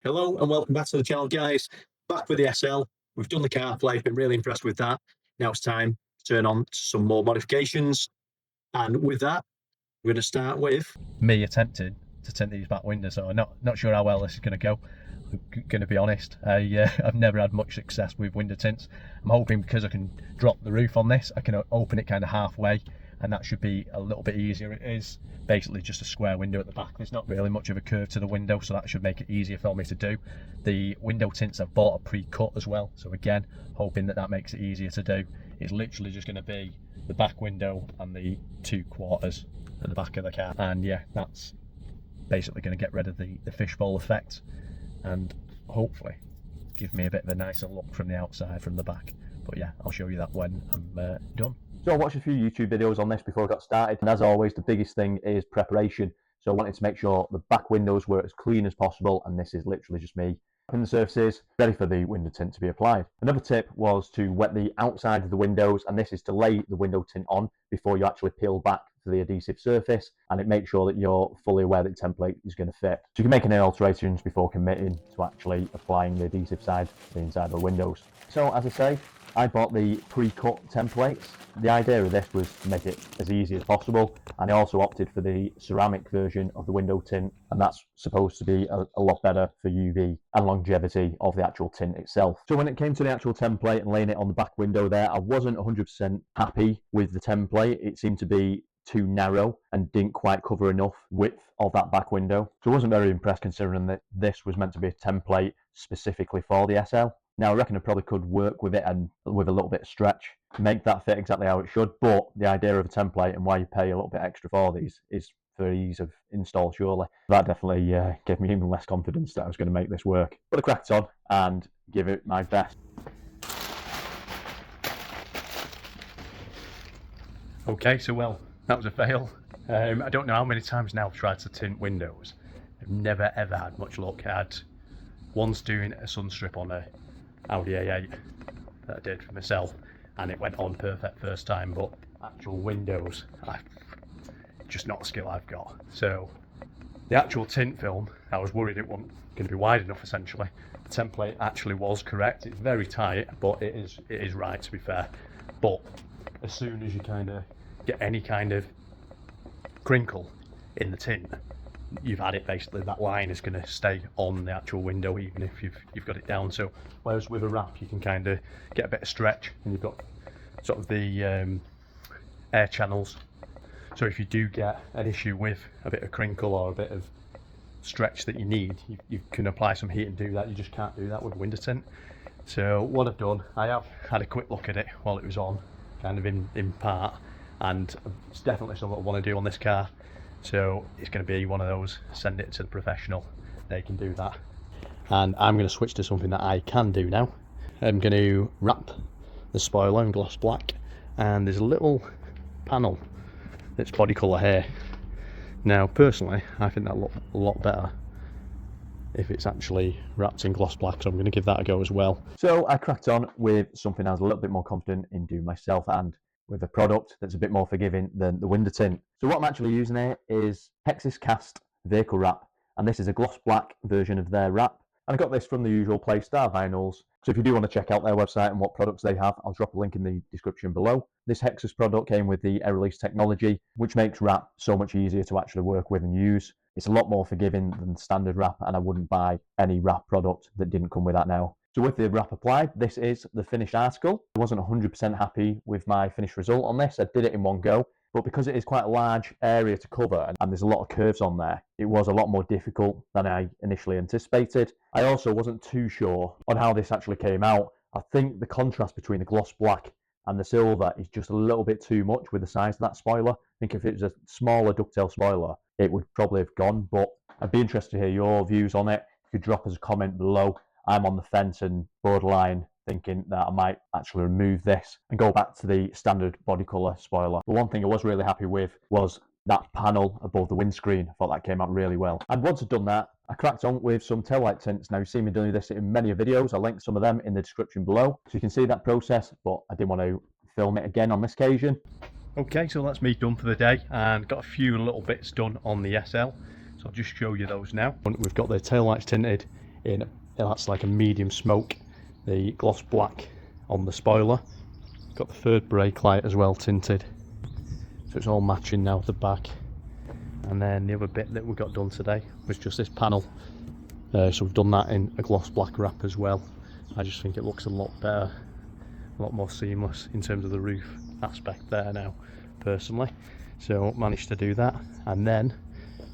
Hello and welcome back to the channel, guys. Back with the SL. We've done the CarPlay, been really impressed with that. Now it's time to turn on to some more modifications. And with that, we're going to start with me attempting to tint these back windows, so I'm not sure how well this is going to go. I'm going to be honest, I've never had much success with window tints. I'm hoping because I can drop the roof on this, I can open it kind of halfway, and that should be a little bit easier. It is basically just a square window at the back. There's not really much of a curve to the window, so that should make it easier for me to do. The window tints I've bought are pre-cut as well, so again, hoping that makes it easier to do. It's literally just going to be the back window and the 2/4 at the back of the car, and yeah, that's basically going to get rid of the fishbowl effect and hopefully give me a bit of a nicer look from the outside, from the back. But yeah, I'll show you that when I'm done. So I watched a few YouTube videos on this before I got started, and as always, the biggest thing is preparation. So I wanted to make sure the back windows were as clean as possible, and this is literally just me prepping the surfaces, ready for the window tint to be applied. Another tip was to wet the outside of the windows, and this is to lay the window tint on before you actually peel back to the adhesive surface, and it makes sure that you're fully aware that the template is going to fit. So you can make any alterations before committing to actually applying the adhesive side to the inside of the windows. So as I say, I bought the pre-cut templates. The idea of this was to make it as easy as possible, and I also opted for the ceramic version of the window tint, and that's supposed to be a lot better for UV and longevity of the actual tint itself. So when it came to the actual template and laying it on the back window there, I wasn't 100% happy with the template. It seemed to be too narrow and didn't quite cover enough width of that back window. So I wasn't very impressed, considering that this was meant to be a template specifically for the SL. Now I reckon I probably could work with it and with a little bit of stretch, make that fit exactly how it should, but the idea of a template and why you pay a little bit extra for these is for ease of install, surely. That definitely gave me even less confidence that I was going to make this work. But I cracked on and give it my best. Okay, so well, that was a fail. I don't know how many times now I've tried to tint windows. I've never ever had much luck. I had once doing a sunstrip on a Audi A8 that I did for myself, and it went on perfect first time, but actual windows, just not a skill I've got. So the actual tint film, I was worried it wasn't going to be wide enough. Essentially, the template actually was correct. It's very tight, but it is right, to be fair. But as soon as you kind of get any kind of crinkle in the tint, you've had it. Basically that line is going to stay on the actual window even if you've got it down. So whereas with a wrap you can kind of get a bit of stretch, and you've got sort of the air channels, so if you do get an issue with a bit of crinkle or a bit of stretch that you need, you can apply some heat and do that. You just can't do that with window tint. So what I've done, I have had a quick look at it while it was on, kind of in part, and it's definitely something I want to do on this car. So it's going to be one of those, send it to the professional, they can do that. And I'm going to switch to something that I can do now. I'm going to wrap the spoiler in gloss black, and there's a little panel that's body colour here. Now personally I think that look a lot better if it's actually wrapped in gloss black, so I'm going to give that a go as well. So I cracked on with something I was a little bit more confident in doing myself, and with a product that's a bit more forgiving than the window tint. So what I'm actually using here is Hexis Cast Vehicle Wrap, and this is a gloss black version of their wrap. And I got this from the usual place, Star Vinyls. So if you do want to check out their website and what products they have, I'll drop a link in the description below. This Hexis product came with the air release technology, which makes wrap so much easier to actually work with and use. It's a lot more forgiving than standard wrap, and I wouldn't buy any wrap product that didn't come with that now. So with the wrap applied, this is the finished article. I wasn't 100% happy with my finished result on this. I did it in one go, but because it is quite a large area to cover and there's a lot of curves on there, it was a lot more difficult than I initially anticipated. I also wasn't too sure on how this actually came out. I think the contrast between the gloss black and the silver is just a little bit too much with the size of that spoiler. I think if it was a smaller ducktail spoiler, it would probably have gone, but I'd be interested to hear your views on it. You could drop us a comment below. I'm on the fence and borderline thinking that I might actually remove this and go back to the standard body colour spoiler. The one thing I was really happy with was that panel above the windscreen. I thought that came out really well. And once I'd done that, I cracked on with some taillight tints. Now you've seen me doing this in many videos. I'll link some of them in the description below, so you can see that process, but I didn't want to film it again on this occasion. Okay, so that's me done for the day, and got a few little bits done on the SL, so I'll just show you those now. We've got the taillights tinted in, that's like a medium smoke, the gloss black on the spoiler. Got the third brake light as well tinted, so it's all matching now at the back. And then the other bit that we got done today was just this panel, so we've done that in a gloss black wrap as well. I just think it looks a lot better, a lot more seamless in terms of the roof aspect there now, personally. So managed to do that. And then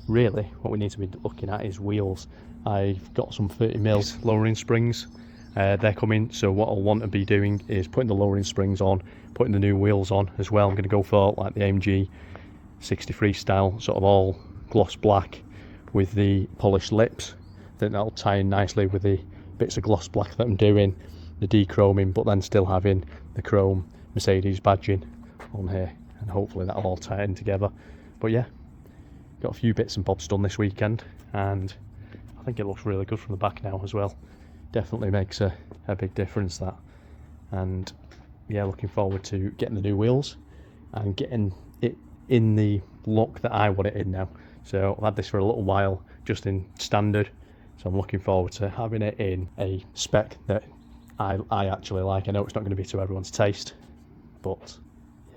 really what we need to be looking at is wheels. I've got some 30mm lowering springs, they're coming, so what I'll want to be doing is putting the lowering springs on, putting the new wheels on as well. I'm going to go for like the AMG 63 style, sort of all gloss black with the polished lips. I think that'll tie in nicely with the bits of gloss black that I'm doing, the dechroming, but then still having the chrome Mercedes badging on here, and hopefully that'll all tie in together. But yeah, got a few bits and bobs done this weekend, and I think it looks really good from the back now as well. Definitely makes a big difference, that. And yeah, looking forward to getting the new wheels and getting it in the look that I want it in now. So I've had this for a little while just in standard, so I'm looking forward to having it in a spec that I actually like. I know it's not going to be to everyone's taste, but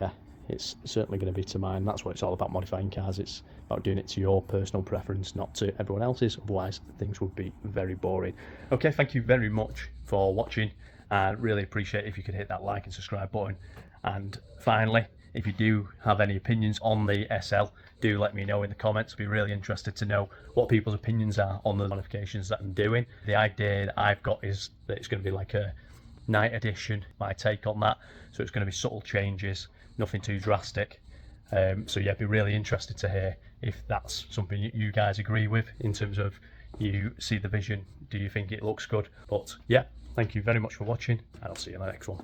yeah, it's certainly going to be to mine. That's what it's all about, modifying cars. It's about doing it to your personal preference, not to everyone else's, otherwise things would be very boring. Okay, thank you very much for watching, and really appreciate if you could hit that like and subscribe button. And finally, if you do have any opinions on the SL, do let me know in the comments. I'd be really interested to know what people's opinions are on the modifications that I'm doing. The idea that I've got is that it's going to be like a night edition, my take on that. So it's going to be subtle changes, nothing too drastic. So yeah, I'd be really interested to hear if that's something you guys agree with, in terms of, you see the vision, do you think it looks good? But yeah, thank you very much for watching, and I'll see you in the next one.